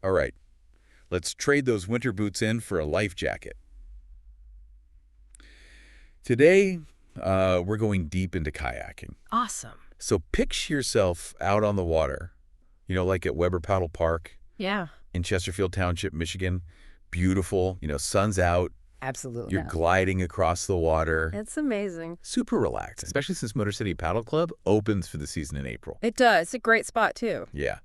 All right, let's trade those winter boots in for a life jacket. Today, we're going deep into kayaking. Awesome. So picture yourself out on the water, like at Weber Paddle Park Yeah. in Chesterfield Township, Michigan. Beautiful, sun's out, Absolutely. you're gliding across the water. It's amazing. Super relaxed, especially since Motor City Paddle Club opens for the season in April. It does. It's a great spot, too. Yeah.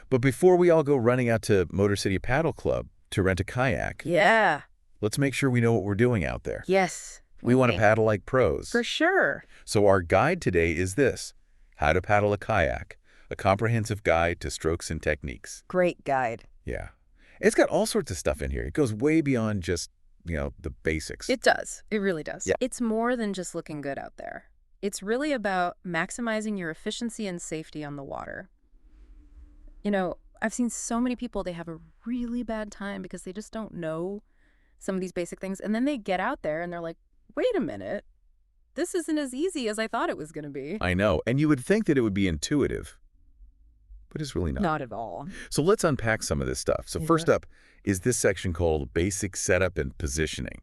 But before we all go running out to Motor City Paddle Club to rent a kayak, Yeah. let's make sure we know what we're doing out there. Yes. We want to paddle like pros. For sure. So our guide today is this: How to Paddle a Kayak, a comprehensive guide to strokes and techniques. Great guide. Yeah. It's got all sorts of stuff in here. It goes way beyond just, the basics. It does. It really does. Yeah. It's more than just looking good out there. It's really about maximizing your efficiency and safety on the water. I've seen so many people, they have a really bad time because they just don't know some of these basic things. And then they get out there and they're like, wait a minute, this isn't as easy as I thought it was going to be. I know. And you would think that it would be intuitive, but it's really not. Not at all. So let's unpack some of this stuff. So Yeah. first up is this section called Basic Setup and Positioning.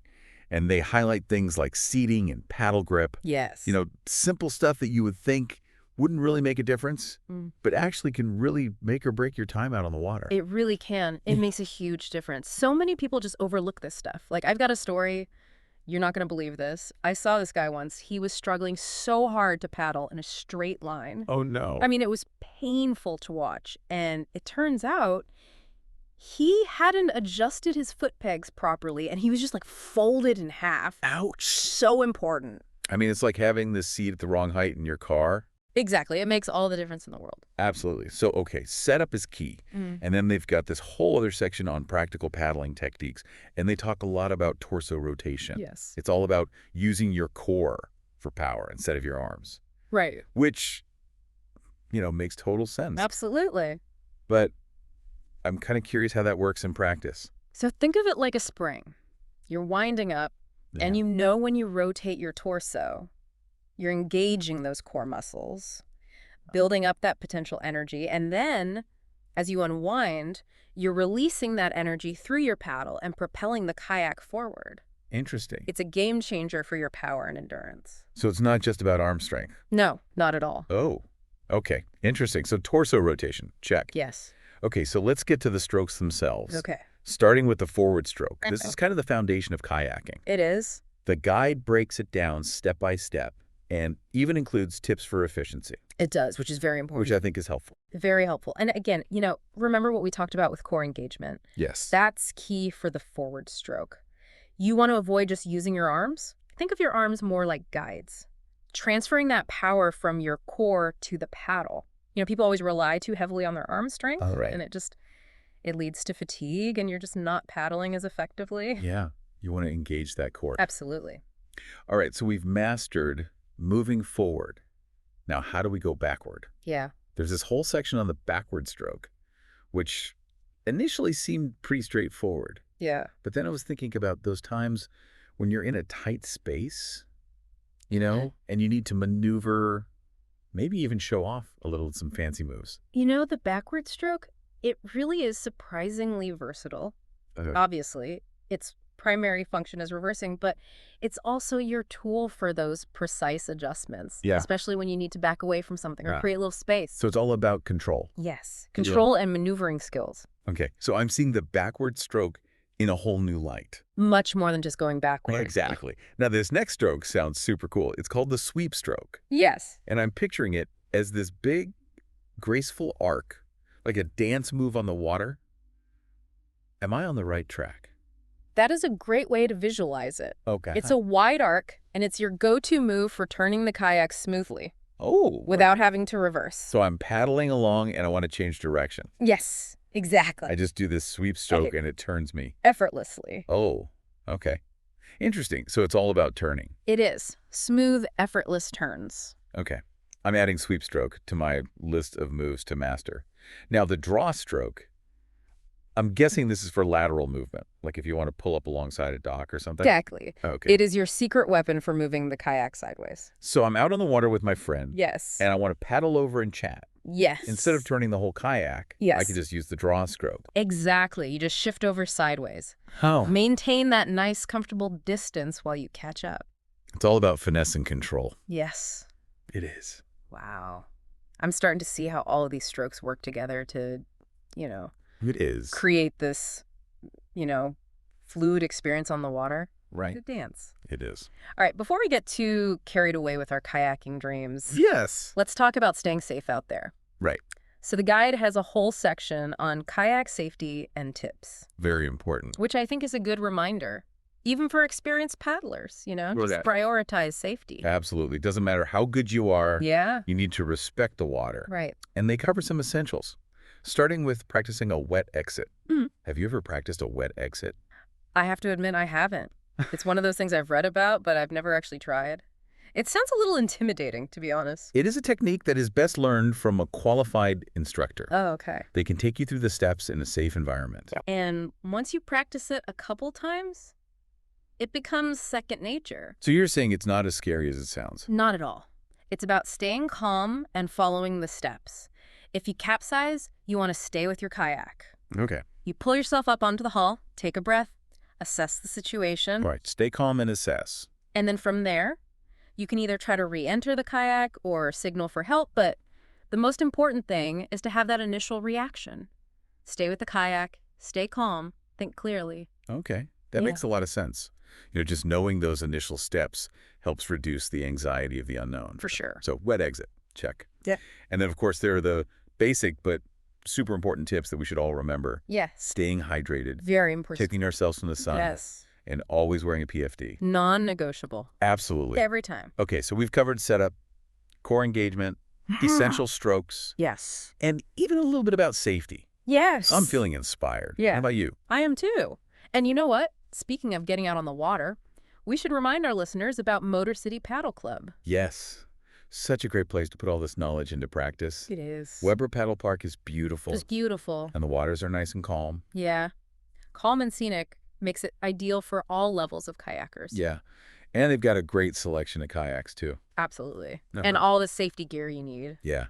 And they highlight things like seating and paddle grip. Yes. Simple stuff that you would think wouldn't really make a difference, but actually can really make or break your time out on the water. It really can. It makes a huge difference. So many people just overlook this stuff. Like, I've got a story. You're not going to believe this. I saw this guy once. He was struggling so hard to paddle in a straight line. Oh, no. I mean, it was painful to watch. And it turns out he hadn't adjusted his foot pegs properly, and he was just like folded in half. Ouch. So important. I mean, it's like having this seat at the wrong height in your car. Exactly. It makes all the difference in the world. Absolutely. So, okay, setup is key. And then they've got this whole other section on practical paddling techniques. And they talk a lot about torso rotation. Yes. It's all about using your core for power instead of your arms, Right. which, makes total sense. Absolutely. But I'm kind of curious how that works in practice. So think of it like a spring. You're winding up, and when you rotate your torso, you're engaging those core muscles, building up that potential energy, and then as you unwind, you're releasing that energy through your paddle and propelling the kayak forward. Interesting. It's a game changer for your power and endurance. So it's not just about arm strength. No, not at all. Oh, okay. Interesting. So torso rotation, check. Yes. Okay, so let's get to the strokes themselves. Okay. Starting with the forward stroke. This is kind of the foundation of kayaking. It is. The guide breaks it down step by step and even includes tips for efficiency, It does, which is very important. which I think is helpful. Very helpful. And again, remember what we talked about with core engagement? Yes. That's key for the forward stroke. You want to avoid just using your arms. Think of your arms more like guides, transferring that power from your core to the paddle. People always rely too heavily on their arm strength, All right. and it leads to fatigue, and you're just not paddling as effectively. Yeah, you want to engage that core. Absolutely. All right, so we've mastered moving forward. Now, how do we go backward? Yeah. There's this whole section on the backward stroke, which initially seemed pretty straightforward. Yeah. But then I was thinking about those times when you're in a tight space, and you need to maneuver, maybe even show off a little some fancy moves. The backward stroke, it really is surprisingly versatile. Obviously, its primary function is reversing, but it's also your tool for those precise adjustments, especially when you need to back away from something or create a little space. So it's all about control. Yes, control and maneuvering skills. Okay, so I'm seeing the backward stroke in a whole new light. Much more than just going backward. Exactly. Now, this next stroke sounds super cool. It's called the sweep stroke. Yes. And I'm picturing it as this big, graceful arc, like a dance move on the water. Am I on the right track? That is a great way to visualize it. Okay. It's a wide arc, and it's your go-to move for turning the kayak smoothly without having to reverse. So I'm paddling along, and I want to change direction. Yes, exactly. I just do this sweep stroke, and it turns me. Effortlessly. Oh, okay. Interesting. So it's all about turning. It is. Smooth, effortless turns. Okay. I'm adding sweep stroke to my list of moves to master. Now, the draw stroke, I'm guessing this is for lateral movement, like if you want to pull up alongside a dock or something. Exactly. Okay. It is your secret weapon for moving the kayak sideways. So I'm out on the water with my friend. Yes. And I want to paddle over and chat. Yes. Instead of turning the whole kayak, I Yes. could just use the draw stroke. Exactly. You just shift over sideways. Oh. Maintain that nice, comfortable distance while you catch up. It's all about finesse and control. Yes. It is. Wow. I'm starting to see how all of these strokes work together to, you know, It is. create this, fluid experience on the water. Right. The dance. It is. All right, before we get too carried away with our kayaking dreams, Yes. let's talk about staying safe out there. Right. So the guide has a whole section on kayak safety and tips, Very important. which I think is a good reminder, even for experienced paddlers, Well, just that- prioritize safety. Absolutely. Doesn't matter how good you are. Yeah, You need to respect the water. right. And they cover some essentials, starting with practicing a wet exit. Mhm. Have you ever practiced a wet exit? I have to admit I haven't. It's one of those things I've read about, but I've never actually tried. It sounds a little intimidating, to be honest. It is a technique that is best learned from a qualified instructor. Oh, okay. They can take you through the steps in a safe environment. And once you practice it a couple times, it becomes second nature. So you're saying it's not as scary as it sounds? Not at all. It's about staying calm and following the steps. If you capsize, you want to stay with your kayak. Okay. You pull yourself up onto the hull, take a breath, assess the situation, All right. Stay calm and assess. and then from there, you can either try to re-enter the kayak or signal for help, but the most important thing is to have that initial reaction. Stay with the kayak, stay calm, think clearly. Okay. That Yeah. makes a lot of sense. Just knowing those initial steps helps reduce the anxiety of the unknown. For sure. So wet exit, check. Yeah. And then, of course, there are the basic but super important tips that we should all remember. Yes. Staying hydrated, Very important. protecting ourselves from the sun, Yes. and always wearing a PFD. Non-negotiable. Absolutely. Every time. Okay, so we've covered setup, core engagement, essential strokes, Yes. and even a little bit about safety. Yes. I'm feeling inspired. Yeah. How about you? I am too. And you know what? Speaking of getting out on the water, we should remind our listeners about Motor City Paddle Club. Yes. Such a great place to put all this knowledge into practice. It is. Weber Paddle Park is beautiful, Just beautiful. and the waters are nice and calm. Yeah. Calm and scenic makes it ideal for all levels of kayakers. Yeah. And they've got a great selection of kayaks, too. Absolutely. Uh-huh. And all the safety gear you need. Yeah.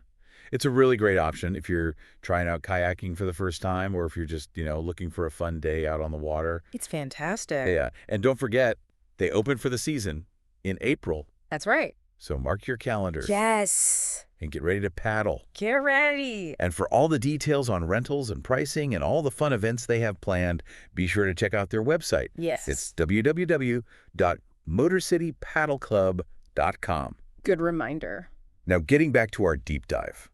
It's a really great option if you're trying out kayaking for the first time or if you're just, looking for a fun day out on the water. It's fantastic. Yeah. And don't forget, they open for the season in April. That's right. So mark your calendars Yes. and get ready to paddle. Get ready. And for all the details on rentals and pricing and all the fun events they have planned, be sure to check out their website. Yes. It's www.motorcitypaddleclub.com. Good reminder. Now, getting back to our deep dive,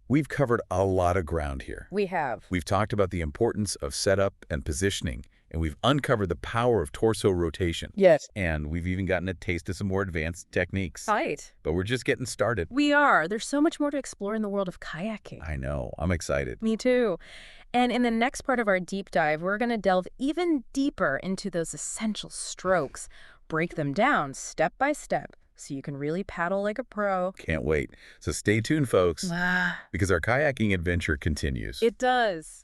we've covered a lot of ground here. We have. We've talked about the importance of setup and positioning, and we've uncovered the power of torso rotation. Yes. And we've even gotten a taste of some more advanced techniques. Right. But we're just getting started. We are. There's so much more to explore in the world of kayaking. I know. I'm excited. Me too. And in the next part of our deep dive, we're going to delve even deeper into those essential strokes, break them down step by step so you can really paddle like a pro. Can't wait. So stay tuned, folks, Ah, because our kayaking adventure continues. it does.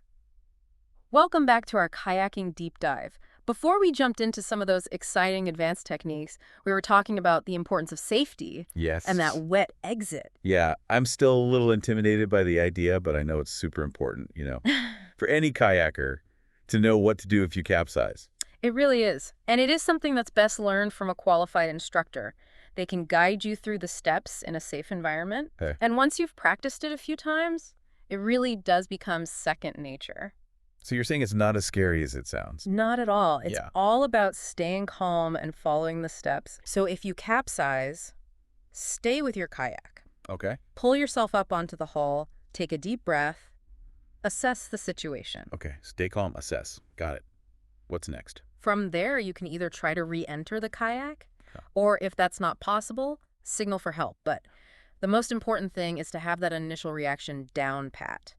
Welcome back to our kayaking deep dive. Before we jumped into some of those exciting advanced techniques, we were talking about the importance of safety Yes. and that wet exit. Yeah, I'm still a little intimidated by the idea, but I know it's super important, for any kayaker to know what to do if you capsize. It really is. And it is something that's best learned from a qualified instructor. They can guide you through the steps in a safe environment. Okay. And once you've practiced it a few times, it really does become second nature. So you're saying it's not as scary as it sounds? Not at all. It's Yeah. all about staying calm and following the steps. So if you capsize, stay with your kayak. Okay. Pull yourself up onto the hull, take a deep breath, assess the situation. Okay. Stay calm, assess. Got it. What's next? From there, you can either try to re-enter the kayak, Okay. or if that's not possible, signal for help. But the most important thing is to have that initial reaction down pat.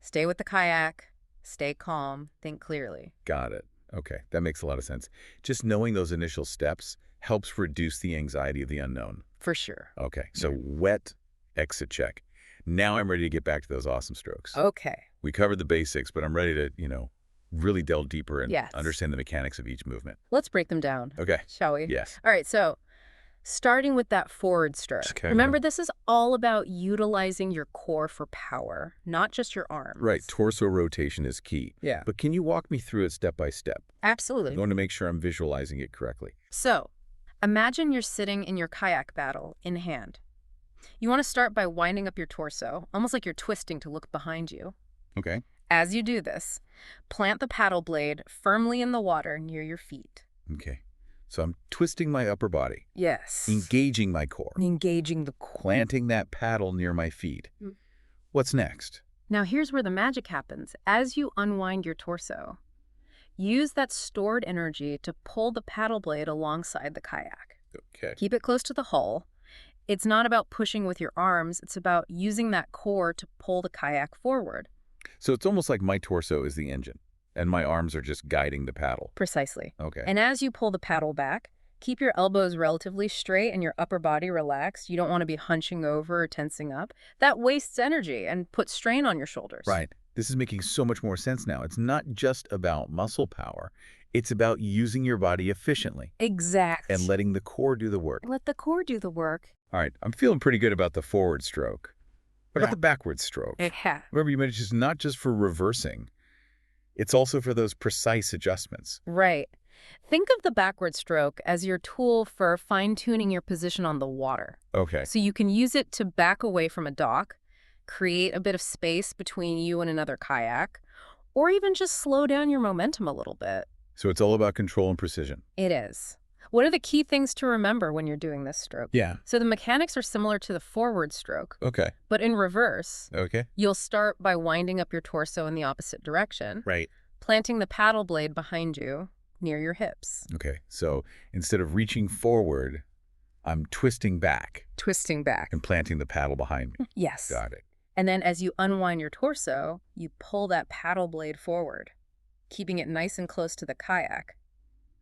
Stay with the kayak, stay calm, think clearly. Got it. Okay. That makes a lot of sense. Just knowing those initial steps helps reduce the anxiety of the unknown. For sure. Okay. So wet exit check. Now I'm ready to get back to those awesome strokes. Okay. We covered the basics, but I'm ready to, really delve deeper and Yes. understand the mechanics of each movement. Let's break them down, Okay. shall we? Yes. All right, so Starting with that forward stroke. Okay. Remember, this is all about utilizing your core for power, not just your arms. Right, torso rotation is key. Yeah. But can you walk me through it step by step? Absolutely. I'm going to make sure I'm visualizing it correctly. So, imagine you're sitting in your kayak paddle in hand. You want to start by winding up your torso, almost like you're twisting to look behind you. Okay. As you do this, plant the paddle blade firmly in the water near your feet. Okay. So I'm twisting my upper body, Yes. engaging my core, Engaging the core. planting that paddle near my feet. What's next? Now here's where the magic happens. As you unwind your torso, use that stored energy to pull the paddle blade alongside the kayak. Okay. Keep it close to the hull. It's not about pushing with your arms. It's about using that core to pull the kayak forward. So it's almost like my torso is the engine, and my arms are just guiding the paddle. Precisely. Okay. And as you pull the paddle back, keep your elbows relatively straight and your upper body relaxed. You don't want to be hunching over or tensing up. That wastes energy and puts strain on your shoulders. Right. This is making so much more sense now. It's not just about muscle power. It's about using your body efficiently. Exactly. And letting the core do the work. Let the core do the work. All right. I'm feeling pretty good about the forward stroke. What about the backward stroke? Yeah. Remember, you mentioned it's not just for reversing. It's also for those precise adjustments. Right. Think of the backward stroke as your tool for fine-tuning your position on the water. Okay. So you can use it to back away from a dock, create a bit of space between you and another kayak, or even just slow down your momentum a little bit. So it's all about control and precision. It is. What are the key things to remember when you're doing this stroke? Yeah. So the mechanics are similar to the forward stroke, Okay. but in reverse. Okay. You'll start by winding up your torso in the opposite direction, Right. planting the paddle blade behind you near your hips. Okay. So instead of reaching forward, I'm twisting back Twisting back. and planting the paddle behind me. Yes. Got it. And then as you unwind your torso, you pull that paddle blade forward, keeping it nice and close to the kayak.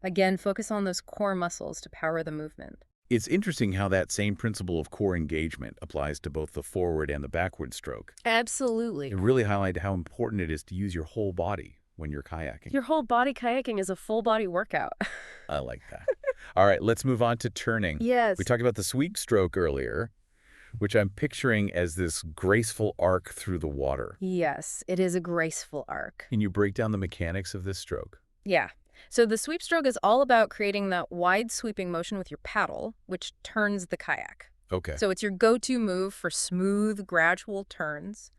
Again, focus on those core muscles to power the movement. It's interesting how that same principle of core engagement applies to both the forward and the backward stroke. Absolutely. It really highlighted how important it is to use your whole body when you're kayaking. Your whole body kayaking is a full body workout. I like that. All right, let's move on to turning. Yes. We talked about the sweep stroke earlier, which I'm picturing as this graceful arc through the water. Yes, it is a graceful arc. Can you break down the mechanics of this stroke? Yeah. So the sweep stroke is all about creating that wide sweeping motion with your paddle, which turns the kayak. Okay. So it's your go-to move for smooth, gradual turns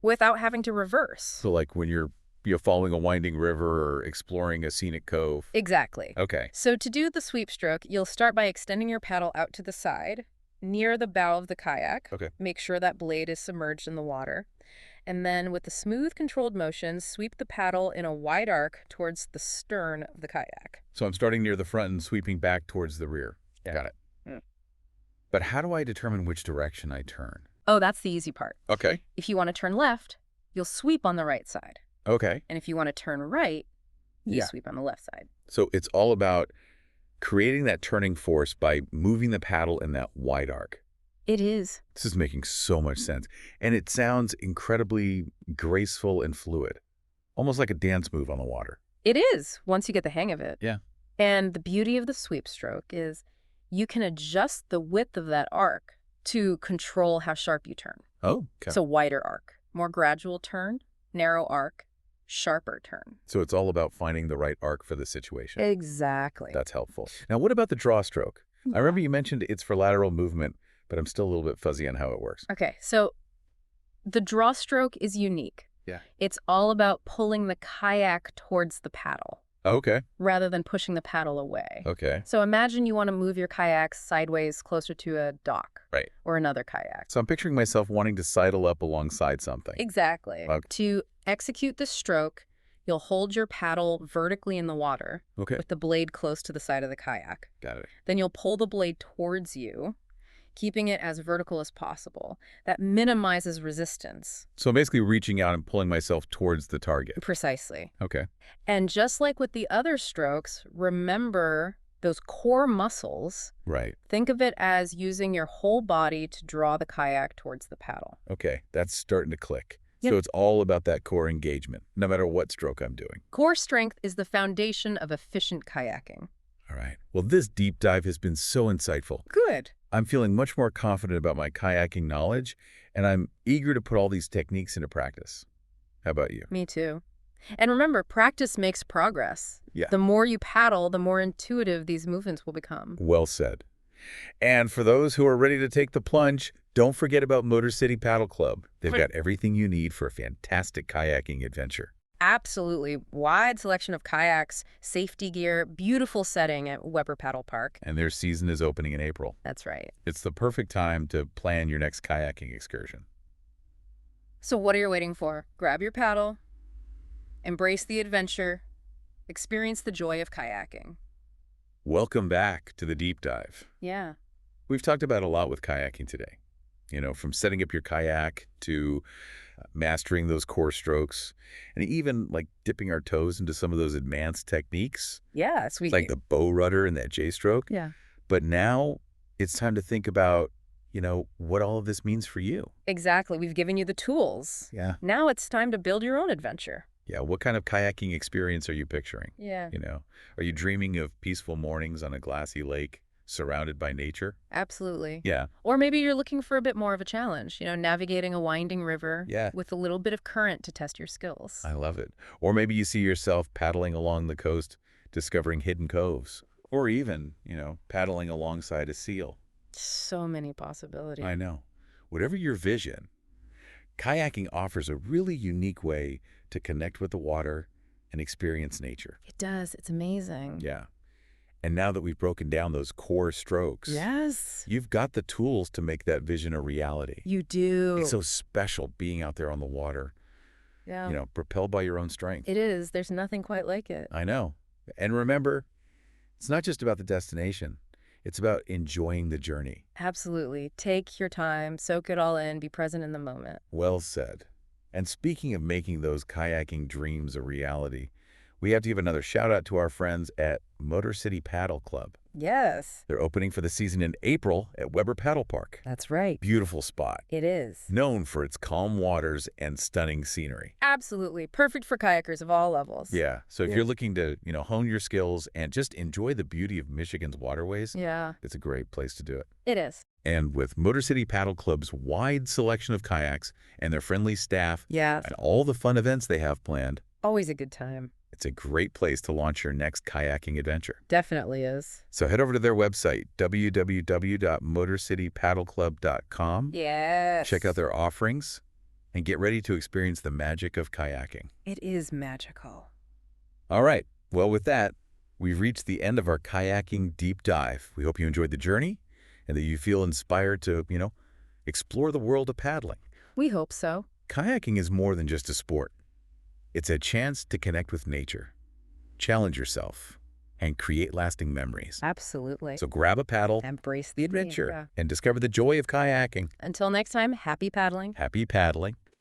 without having to reverse. So like when you're following a winding river or exploring a scenic cove. Exactly. Okay. So to do the sweep stroke, you'll start by extending your paddle out to the side, near the bow of the kayak. Okay. Make sure that blade is submerged in the water. And then with the smooth, controlled motion, sweep the paddle in a wide arc towards the stern of the kayak. So I'm starting near the front and sweeping back towards the rear. Yeah. Got it. Yeah. But how do I determine which direction I turn? Oh, that's the easy part. Okay. If you want to turn left, you'll sweep on the right side. Okay. And if you want to turn right, you sweep on the left side. So it's all about creating that turning force by moving the paddle in that wide arc. It is. This is making so much sense. And it sounds incredibly graceful and fluid. Almost like a dance move on the water. It is, once you get the hang of it. Yeah. And the beauty of the sweep stroke is you can adjust the width of that arc to control how sharp you turn. Oh, okay. So wider arc, more gradual turn, narrow arc, sharper turn. So it's all about finding the right arc for the situation. Exactly. That's helpful. Now, what about the draw stroke? I remember you mentioned it's for lateral movement, but I'm still a little bit fuzzy on how it works. Okay, so the draw stroke is unique. Yeah. It's all about pulling the kayak towards the paddle Okay. rather than pushing the paddle away. Okay. So imagine you want to move your kayak sideways closer to a dock. Right. Or another kayak. So I'm picturing myself wanting to sidle up alongside something. Exactly. Okay. To execute the stroke, you'll hold your paddle vertically in the water Okay. with the blade close to the side of the kayak. Got it. Then you'll pull the blade towards you, keeping it as vertical as possible. That minimizes resistance. So I'm basically reaching out and pulling myself towards the target. Precisely. Okay. And just like with the other strokes, remember those core muscles. Right. Think of it as using your whole body to draw the kayak towards the paddle. Okay. That's starting to click. Yep. So it's all about that core engagement, no matter what stroke I'm doing. Core strength is the foundation of efficient kayaking. All right. Well, this deep dive has been so insightful. Good. I'm feeling much more confident about my kayaking knowledge, and I'm eager to put all these techniques into practice. How about you? Me too. And remember, practice makes progress. Yeah. The more you paddle, the more intuitive these movements will become. Well said. And for those who are ready to take the plunge, don't forget about Motor City Paddle Club. They've got everything you need for a fantastic kayaking adventure. Absolutely. Wide selection of kayaks, safety gear, beautiful setting at Weber Paddle Park. And their season is opening in April. That's right. It's the perfect time to plan your next kayaking excursion. So what are you waiting for? Grab your paddle, embrace the adventure, experience the joy of kayaking. Welcome back to the deep dive. Yeah. We've talked about a lot with kayaking today. From setting up your kayak to mastering those core strokes, and even like dipping our toes into some of those advanced techniques, Yeah, sweet. like the bow rudder and that J-stroke. Yeah. But now it's time to think about, what all of this means for you. Exactly. We've given you the tools. Yeah. Now it's time to build your own adventure. Yeah. What kind of kayaking experience are you picturing? Yeah. Are you dreaming of peaceful mornings on a glassy lake surrounded by nature? Absolutely. Yeah. Or maybe you're looking for a bit more of a challenge, navigating a winding river Yeah. with a little bit of current to test your skills. I love it. Or maybe you see yourself paddling along the coast, discovering hidden coves, or even, paddling alongside a seal. So many possibilities. I know. Whatever your vision, kayaking offers a really unique way to connect with the water and experience nature. It does. It's amazing. Yeah. And now that we've broken down those core strokes, Yes. you've got the tools to make that vision a reality. You do. It's so special being out there on the water, Yeah. propelled by your own strength. It is. There's nothing quite like it. I know. And remember, it's not just about the destination. It's about enjoying the journey. Absolutely. Take your time, soak it all in, be present in the moment. Well said. And speaking of making those kayaking dreams a reality, we have to give another shout out to our friends at Motor City Paddle Club. Yes. They're opening for the season in April at Weber Paddle Park. That's right. Beautiful spot, It is. known for its calm waters and stunning scenery. Absolutely. Perfect for kayakers of all levels. Yeah, so if Yeah. you're looking to, hone your skills and just enjoy the beauty of Michigan's waterways, Yeah. it's a great place to do it. It is. And with Motor City Paddle Club's wide selection of kayaks and their friendly staff Yes. and all the fun events they have planned, Always a good time. it's a great place to launch your next kayaking adventure. Definitely is. So head over to their website, www.motorcitypaddleclub.com. Yes. Check out their offerings and get ready to experience the magic of kayaking. It is magical. All right. Well, with that, we've reached the end of our kayaking deep dive. We hope you enjoyed the journey and that you feel inspired to, explore the world of paddling. We hope so. Kayaking is more than just a sport. It's a chance to connect with nature, challenge yourself, and create lasting memories. Absolutely. So grab a paddle, Embrace the adventure, Yeah. and discover the joy of kayaking. Until next time, happy paddling. Happy paddling.